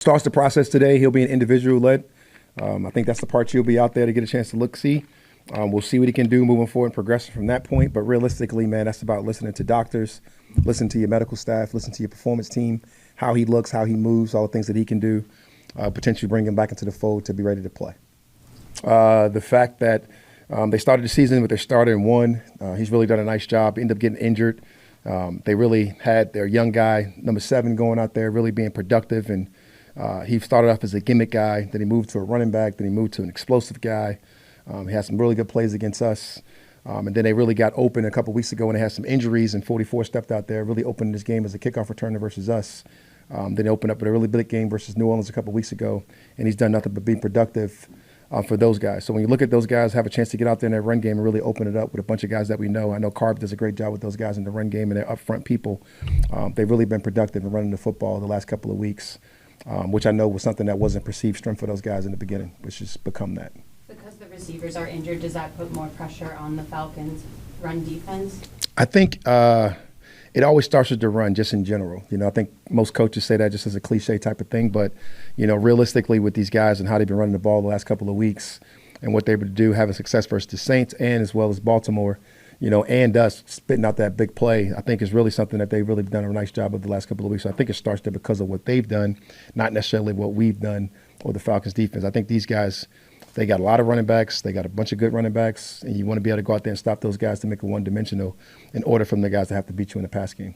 Starts the process today. He'll be an individual-led. I think that's the part you'll be out there to get a chance to see. We'll see what he can do moving forward and progressing from that point. But realistically, man, that's about listening to doctors, listen to your medical staff, listen to your performance team, how he looks, how he moves, all the things that he can do, potentially bring him back into the fold to be ready to play. The fact that they started the season with their starter and won, he's really done a nice job, ended up getting injured. They really had their young guy, number 7, going out there, really being productive. And he started off as a gimmick guy, then he moved to a running back, then he moved to an explosive guy. He had some really good plays against us. And then they really got open a couple weeks ago when they had some injuries, and 44 stepped out there, really opened this game as a kickoff returner versus us. Then they opened up with a really big game versus New Orleans a couple weeks ago, and he's done nothing but be productive for those guys. So when you look at those guys, have a chance to get out there in that run game and really open it up with a bunch of guys that we know. I know Carb does a great job with those guys in the run game and their upfront people. They've really been productive in running the football the last couple of weeks, which I know was something that wasn't perceived strength for those guys in the beginning, which has become that. Because the receivers are injured, does that put more pressure on the Falcons' run defense? I think it always starts with the run, just in general. I think most coaches say that just as a cliche type of thing, but realistically with these guys and how they've been running the ball the last couple of weeks and what they're able to do, having success versus the Saints and as well as Baltimore, and us spitting out that big play, I think is really something that they've really done a nice job of the last couple of weeks. So I think it starts there because of what they've done, not necessarily what we've done or the Falcons defense. I think these guys, they got a lot of running backs. They got a bunch of good running backs, and you want to be able to go out there and stop those guys to make it one-dimensional in order for the guys to have to beat you in the pass game.